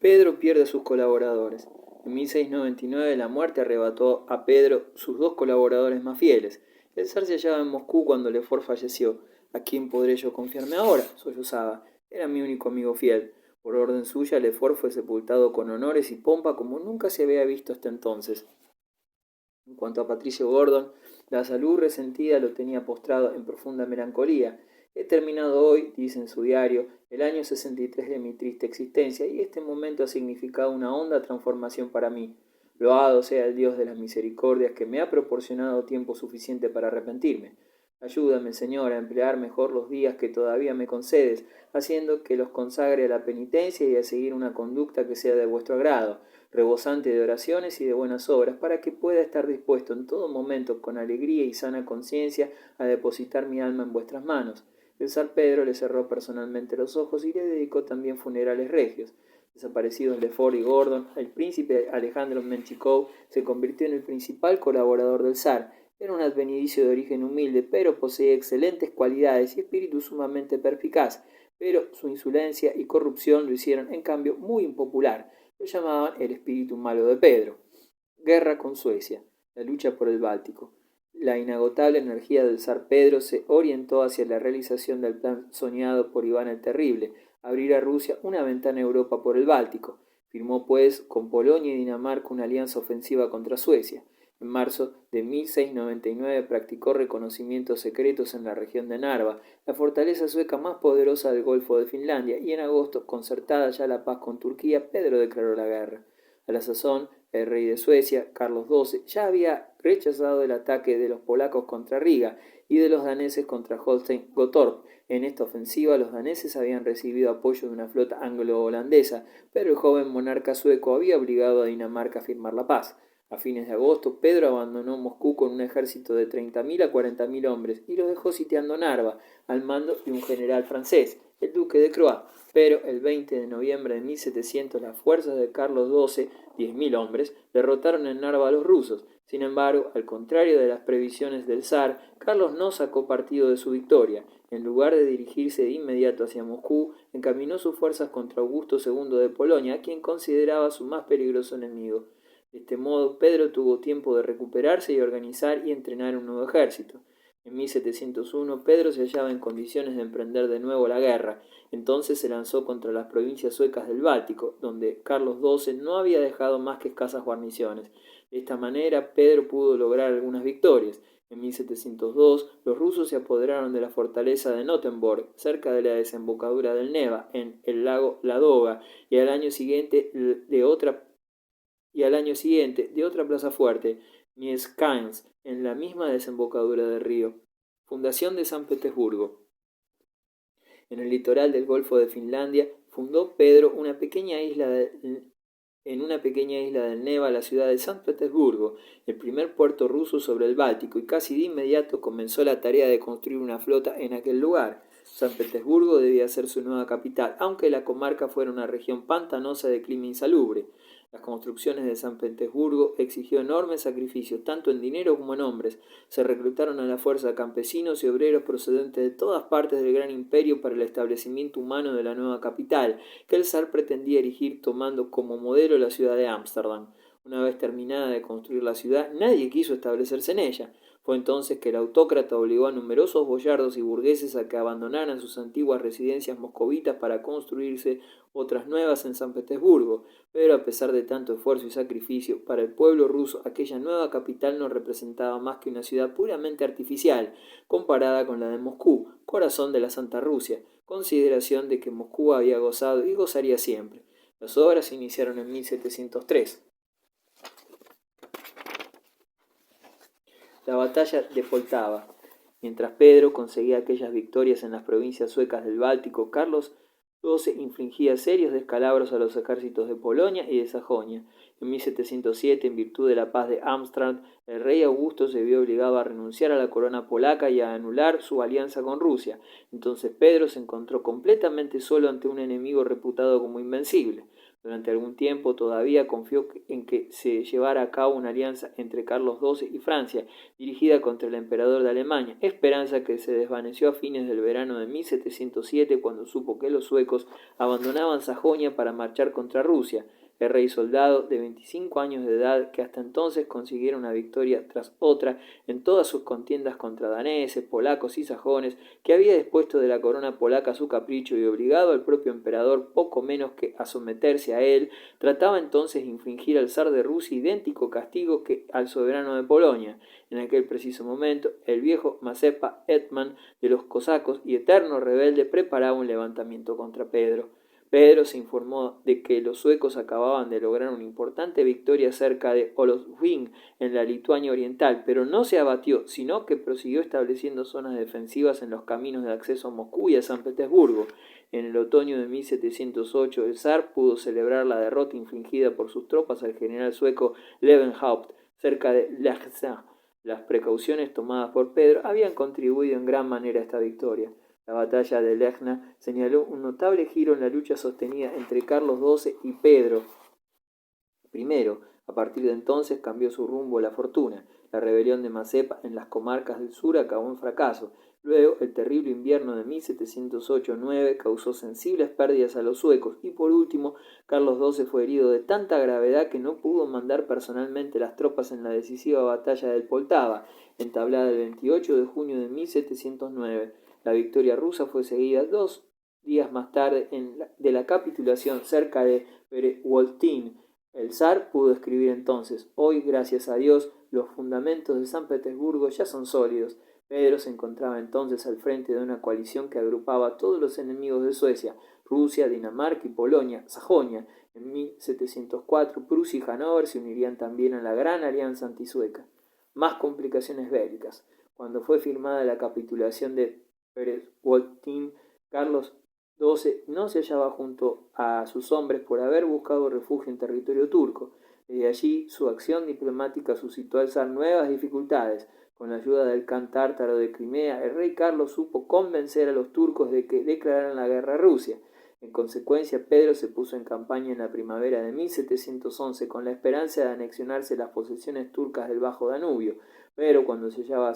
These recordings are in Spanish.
Pedro pierde a sus colaboradores. En 1699 la muerte arrebató a Pedro sus dos colaboradores más fieles. El zar se hallaba en Moscú cuando Lefort falleció. ¿A quién podré yo confiarme ahora?, sollozaba. Era mi único amigo fiel. Por orden suya, Lefort fue sepultado con honores y pompa como nunca se había visto hasta entonces. En cuanto a Patricio Gordon, la salud resentida lo tenía postrado en profunda melancolía. He terminado hoy, dice en su diario, el año 63 de mi triste existencia, y este momento ha significado una honda transformación para mí. Loado sea el Dios de las misericordias, que me ha proporcionado tiempo suficiente para arrepentirme. Ayúdame, Señor, a emplear mejor los días que todavía me concedes, haciendo que los consagre a la penitencia y a seguir una conducta que sea de vuestro agrado, rebosante de oraciones y de buenas obras, para que pueda estar dispuesto en todo momento, con alegría y sana conciencia, a depositar mi alma en vuestras manos. El zar Pedro le cerró personalmente los ojos y le dedicó también funerales regios. Desaparecidos Lefort y Gordon, el príncipe Alejandro Menchikov se convirtió en el principal colaborador del zar. Era un advenedizo de origen humilde, pero poseía excelentes cualidades y espíritu sumamente perspicaz, pero su insolencia y corrupción lo hicieron, en cambio, muy impopular. Lo llamaban el espíritu malo de Pedro. Guerra con Suecia. La lucha por el Báltico. La inagotable energía del zar Pedro se orientó hacia la realización del plan soñado por Iván el Terrible, abrir a Rusia una ventana a Europa por el Báltico. Firmó, pues, con Polonia y Dinamarca una alianza ofensiva contra Suecia. En marzo de 1699 practicó reconocimientos secretos en la región de Narva, la fortaleza sueca más poderosa del Golfo de Finlandia, y en agosto, concertada ya la paz con Turquía, Pedro declaró la guerra. A la sazón, el rey de Suecia, Carlos XII, ya había rechazado el ataque de los polacos contra Riga y de los daneses contra Holstein-Gottorp. En esta ofensiva los daneses habían recibido apoyo de una flota anglo-holandesa, pero el joven monarca sueco había obligado a Dinamarca a firmar la paz. A fines de agosto, Pedro abandonó Moscú con un ejército de 30.000 a 40.000 hombres y los dejó sitiando Narva, al mando de un general francés, el duque de Croix. Pero el 20 de noviembre de 1700 las fuerzas de Carlos XII, 10.000 hombres, derrotaron en Narva a los rusos. Sin embargo, al contrario de las previsiones del zar, Carlos no sacó partido de su victoria. En lugar de dirigirse de inmediato hacia Moscú, encaminó sus fuerzas contra Augusto II de Polonia, a quien consideraba su más peligroso enemigo. De este modo, Pedro tuvo tiempo de recuperarse y organizar y entrenar un nuevo ejército. En 1701, Pedro se hallaba en condiciones de emprender de nuevo la guerra. Entonces se lanzó contra las provincias suecas del Báltico, donde Carlos XII no había dejado más que escasas guarniciones. De esta manera, Pedro pudo lograr algunas victorias. En 1702, los rusos se apoderaron de la fortaleza de Nottenborg, cerca de la desembocadura del Neva, en el lago Ladoga, y al año siguiente de otra plaza fuerte, Mieszkaniec, en la misma desembocadura del río. Fundación de San Petersburgo. En el litoral del Golfo de Finlandia, fundó Pedro en una pequeña isla del Neva, la ciudad de San Petersburgo, el primer puerto ruso sobre el Báltico, y casi de inmediato comenzó la tarea de construir una flota en aquel lugar. San Petersburgo debía ser su nueva capital, aunque la comarca fuera una región pantanosa de clima insalubre. Las construcciones de San Petersburgo exigió enormes sacrificios, tanto en dinero como en hombres. Se reclutaron a la fuerza campesinos y obreros procedentes de todas partes del gran imperio para el establecimiento humano de la nueva capital, que el zar pretendía erigir tomando como modelo la ciudad de Ámsterdam. Una vez terminada de construir la ciudad, nadie quiso establecerse en ella. Fue entonces que el autócrata obligó a numerosos boyardos y burgueses a que abandonaran sus antiguas residencias moscovitas para construirse otras nuevas en San Petersburgo. Pero a pesar de tanto esfuerzo y sacrificio, para el pueblo ruso aquella nueva capital no representaba más que una ciudad puramente artificial, comparada con la de Moscú, corazón de la Santa Rusia, consideración de que Moscú había gozado y gozaría siempre. Las obras se iniciaron en 1703. La batalla de Poltava. Mientras Pedro conseguía aquellas victorias en las provincias suecas del Báltico, Carlos XII infligía serios descalabros a los ejércitos de Polonia y de Sajonia. En 1707, en virtud de la paz de Amstrad, el rey Augusto se vio obligado a renunciar a la corona polaca y a anular su alianza con Rusia. Entonces Pedro se encontró completamente solo ante un enemigo reputado como invencible. Durante algún tiempo todavía confió en que se llevara a cabo una alianza entre Carlos XII y Francia, dirigida contra el emperador de Alemania, esperanza que se desvaneció a fines del verano de 1707 cuando supo que los suecos abandonaban Sajonia para marchar contra Rusia. El rey soldado de 25 años de edad, que hasta entonces consiguiera una victoria tras otra en todas sus contiendas contra daneses, polacos y sajones, que había dispuesto de la corona polaca a su capricho y obligado al propio emperador poco menos que a someterse a él, trataba entonces de infligir al zar de Rusia idéntico castigo que al soberano de Polonia. En aquel preciso momento, el viejo Mazepa Hetman de los cosacos y eterno rebelde preparaba un levantamiento contra Pedro. Pedro se informó de que los suecos acababan de lograr una importante victoria cerca de Olofsving, en la Lituania oriental, pero no se abatió, sino que prosiguió estableciendo zonas defensivas en los caminos de acceso a Moscú y a San Petersburgo. En el otoño de 1708, el zar pudo celebrar la derrota infligida por sus tropas al general sueco Lewenhaupt, cerca de Lechzan. Las precauciones tomadas por Pedro habían contribuido en gran manera a esta victoria. La batalla de Lechna señaló un notable giro en la lucha sostenida entre Carlos XII y Pedro I. A partir de entonces cambió su rumbo la fortuna. La rebelión de Mazepa en las comarcas del sur acabó en fracaso. Luego, el terrible invierno de 1708-9 causó sensibles pérdidas a los suecos y por último, Carlos XII fue herido de tanta gravedad que no pudo mandar personalmente las tropas en la decisiva batalla del Poltava, entablada el 28 de junio de 1709. La victoria rusa fue seguida 2 días más tarde de la capitulación cerca de Perevoltin. El zar pudo escribir entonces: «Hoy, gracias a Dios, los fundamentos de San Petersburgo ya son sólidos». Pedro se encontraba entonces al frente de una coalición que agrupaba a todos los enemigos de Suecia: Rusia, Dinamarca y Polonia, Sajonia. En 1704, Prusia y Hannover se unirían también a la gran alianza antisueca. Más complicaciones bélicas. Cuando fue firmada la capitulación de Perevoltin, Carlos XII no se hallaba junto a sus hombres por haber buscado refugio en territorio turco. Desde allí, su acción diplomática suscitó al zar nuevas dificultades. Con la ayuda del Khan tártaro de Crimea, el rey Carlos supo convencer a los turcos de que declararan la guerra a Rusia. En consecuencia, Pedro se puso en campaña en la primavera de 1711 con la esperanza de anexionarse las posesiones turcas del Bajo Danubio, pero cuando se hallaba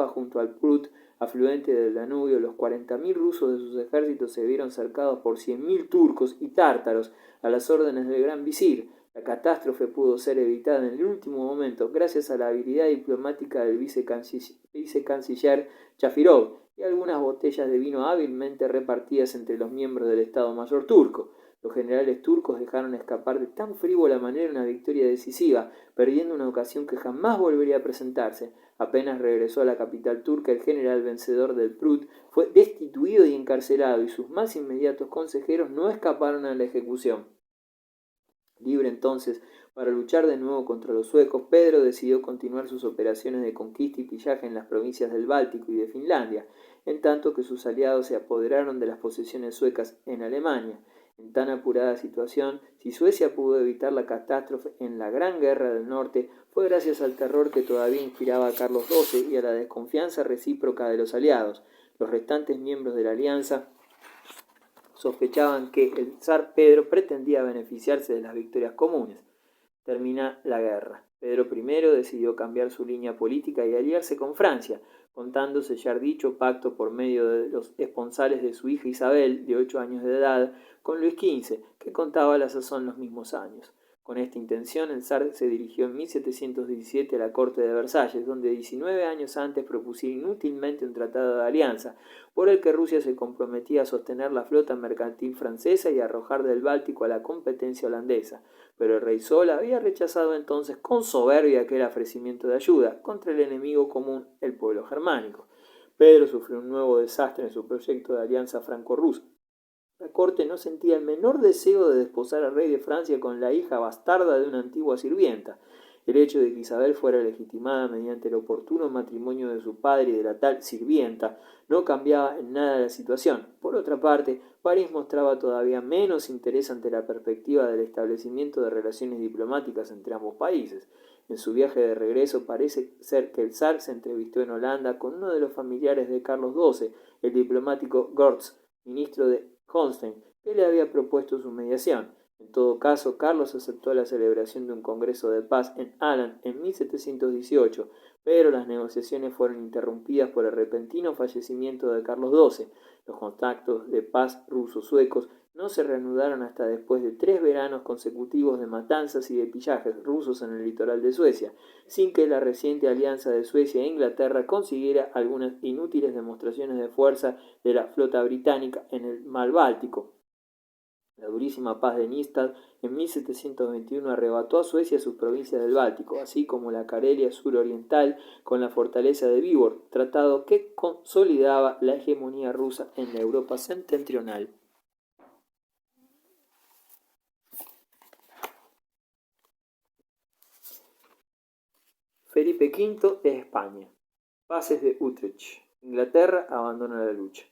junto al Prut, afluente del Danubio, los 40.000 rusos de sus ejércitos se vieron cercados por 100.000 turcos y tártaros a las órdenes del gran visir. La catástrofe pudo ser evitada en el último momento gracias a la habilidad diplomática del vicecanciller Chafirov y algunas botellas de vino hábilmente repartidas entre los miembros del Estado Mayor turco. Los generales turcos dejaron escapar de tan frívola manera una victoria decisiva, perdiendo una ocasión que jamás volvería a presentarse. Apenas regresó a la capital turca, el general vencedor del Prut fue destituido y encarcelado, y sus más inmediatos consejeros no escaparon a la ejecución. Libre entonces para luchar de nuevo contra los suecos, Pedro decidió continuar sus operaciones de conquista y pillaje en las provincias del Báltico y de Finlandia, en tanto que sus aliados se apoderaron de las posesiones suecas en Alemania. En tan apurada situación, si Suecia pudo evitar la catástrofe en la Gran Guerra del Norte, fue gracias al terror que todavía inspiraba a Carlos XII y a la desconfianza recíproca de los aliados. Los restantes miembros de la alianza sospechaban que el zar Pedro pretendía beneficiarse de las victorias comunes. Termina la guerra. Pedro I decidió cambiar su línea política y aliarse con Francia, contando sellar dicho pacto por medio de los esponsales de su hija Isabel, de 8 años de edad, con Luis XV, que contaba a la sazón los mismos años. Con esta intención, el zar se dirigió en 1717 a la corte de Versalles, donde 19 años antes propusiera inútilmente un tratado de alianza, por el que Rusia se comprometía a sostener la flota mercantil francesa y a arrojar del Báltico a la competencia holandesa. Pero el rey Sol había rechazado entonces con soberbia aquel ofrecimiento de ayuda contra el enemigo común, el pueblo germánico. Pedro sufrió un nuevo desastre en su proyecto de alianza franco-rusa. La corte no sentía el menor deseo de desposar al rey de Francia con la hija bastarda de una antigua sirvienta. El hecho de que Isabel fuera legitimada mediante el oportuno matrimonio de su padre y de la tal sirvienta no cambiaba en nada la situación. Por otra parte, París mostraba todavía menos interés ante la perspectiva del establecimiento de relaciones diplomáticas entre ambos países. En su viaje de regreso parece ser que el zar se entrevistó en Holanda con uno de los familiares de Carlos XII, el diplomático Gortz, ministro de Holstein, que le había propuesto su mediación. En todo caso, Carlos aceptó la celebración de un congreso de paz en Alan en 1718, pero las negociaciones fueron interrumpidas por el repentino fallecimiento de Carlos XII. Los contactos de paz ruso-suecos no se reanudaron hasta después de 3 veranos consecutivos de matanzas y de pillajes rusos en el litoral de Suecia, sin que la reciente alianza de Suecia e Inglaterra consiguiera algunas inútiles demostraciones de fuerza de la flota británica en el mar Báltico. La durísima paz de Nystad en 1721 arrebató a Suecia sus provincias del Báltico, así como la Carelia suroriental con la fortaleza de Viborg, tratado que consolidaba la hegemonía rusa en la Europa septentrional. Felipe V de España. Pases de Utrecht. Inglaterra abandona la lucha.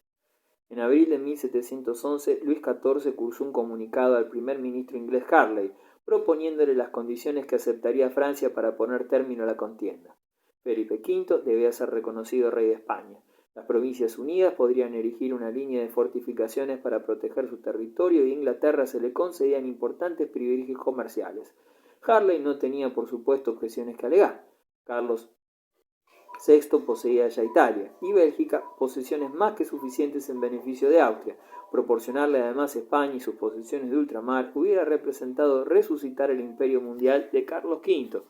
En abril de 1711, Luis XIV cursó un comunicado al primer ministro inglés Harley, proponiéndole las condiciones que aceptaría Francia para poner término a la contienda. Felipe V debía ser reconocido rey de España. Las Provincias Unidas podrían erigir una línea de fortificaciones para proteger su territorio y a Inglaterra se le concedían importantes privilegios comerciales. Harley no tenía, por supuesto, objeciones que alegar. Carlos VI poseía ya Italia y Bélgica, posesiones más que suficientes en beneficio de Austria. Proporcionarle además España y sus posesiones de ultramar hubiera representado resucitar el imperio mundial de Carlos V.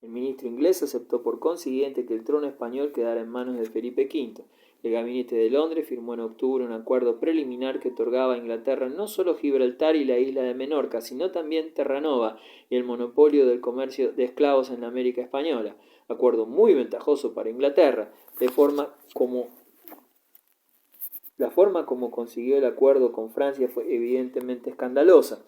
El ministro inglés aceptó por consiguiente que el trono español quedara en manos de Felipe V. El gabinete de Londres firmó en octubre un acuerdo preliminar que otorgaba a Inglaterra no solo Gibraltar y la isla de Menorca, sino también Terranova y el monopolio del comercio de esclavos en la América española. Acuerdo muy ventajoso para Inglaterra, la forma como consiguió el acuerdo con Francia fue evidentemente escandalosa.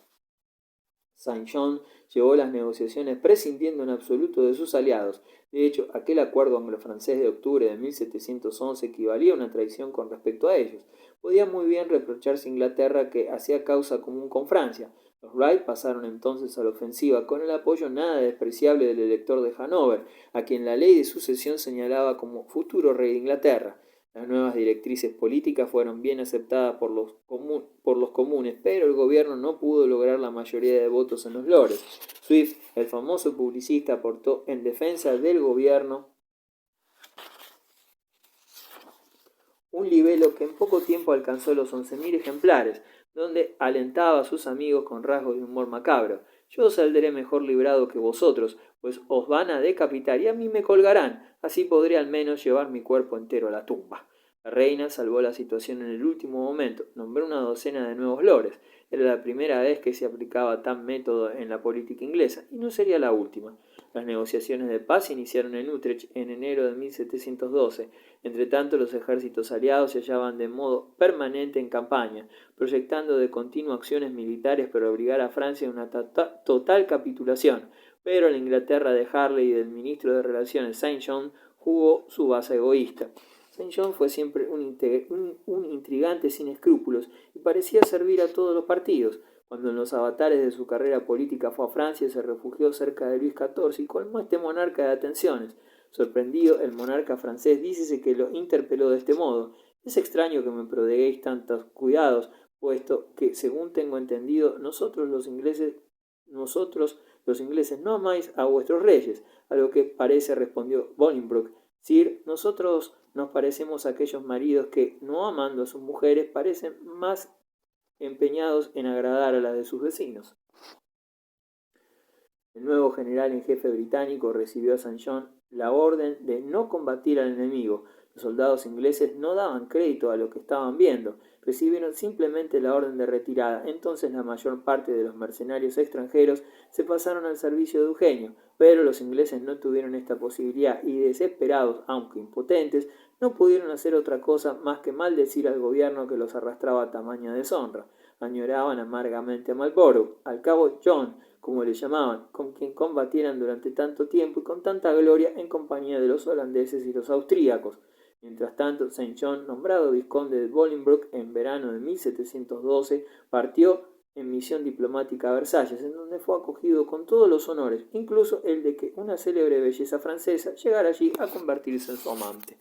Saint-John llevó las negociaciones prescindiendo en absoluto de sus aliados. De hecho, aquel acuerdo anglo-francés de octubre de 1711 equivalía a una traición con respecto a ellos. Podía muy bien reprocharse a Inglaterra que hacía causa común con Francia. Los Wright pasaron entonces a la ofensiva con el apoyo nada despreciable del elector de Hannover, a quien la ley de sucesión señalaba como futuro rey de Inglaterra. Las nuevas directrices políticas fueron bien aceptadas por los comunes, pero el gobierno no pudo lograr la mayoría de votos en los Lores. Swift, el famoso publicista, aportó en defensa del gobierno un libelo que en poco tiempo alcanzó los 11.000 ejemplares, donde alentaba a sus amigos con rasgos de humor macabro. Yo saldré mejor librado que vosotros, pues os van a decapitar y a mí me colgarán, así podré al menos llevar mi cuerpo entero a la tumba. La reina salvó la situación en el último momento, nombró una docena de nuevos lores. Era la primera vez que se aplicaba tal método en la política inglesa, y no sería la última. Las negociaciones de paz iniciaron en Utrecht en enero de 1712. Entretanto, los ejércitos aliados se hallaban de modo permanente en campaña, proyectando de continuo acciones militares para obligar a Francia a una total capitulación. Pero la Inglaterra de Harley y del ministro de Relaciones Saint-John jugó su base egoísta. Saint-John fue siempre un intrigante sin escrúpulos y parecía servir a todos los partidos. Cuando en los avatares de su carrera política fue a Francia, se refugió cerca de Luis XIV y colmó a este monarca de atenciones. Sorprendido, el monarca francés dícese que lo interpeló de este modo: «Es extraño que me prodiguéis tantos cuidados, puesto que, según tengo entendido, nosotros los ingleses no amáis a vuestros reyes». A lo que parece respondió Bolingbroke: «Sir, nosotros nos parecemos a aquellos maridos que, no amando a sus mujeres, parecen más empeñados en agradar a las de sus vecinos». El nuevo general en jefe británico recibió a Saint-John la orden de no combatir al enemigo. Los soldados ingleses no daban crédito a lo que estaban viendo, recibieron simplemente la orden de retirada. Entonces la mayor parte de los mercenarios extranjeros se pasaron al servicio de Eugenio, pero los ingleses no tuvieron esta posibilidad y, desesperados, aunque impotentes, no pudieron hacer otra cosa más que maldecir al gobierno que los arrastraba a tamaña deshonra. Añoraban amargamente a Marlborough, al cabo John, como le llamaban, con quien combatieran durante tanto tiempo y con tanta gloria en compañía de los holandeses y los austríacos. Mientras tanto, Saint-John, nombrado vizconde de Bolingbroke en verano de 1712, partió en misión diplomática a Versalles, en donde fue acogido con todos los honores, incluso el de que una célebre belleza francesa llegara allí a convertirse en su amante.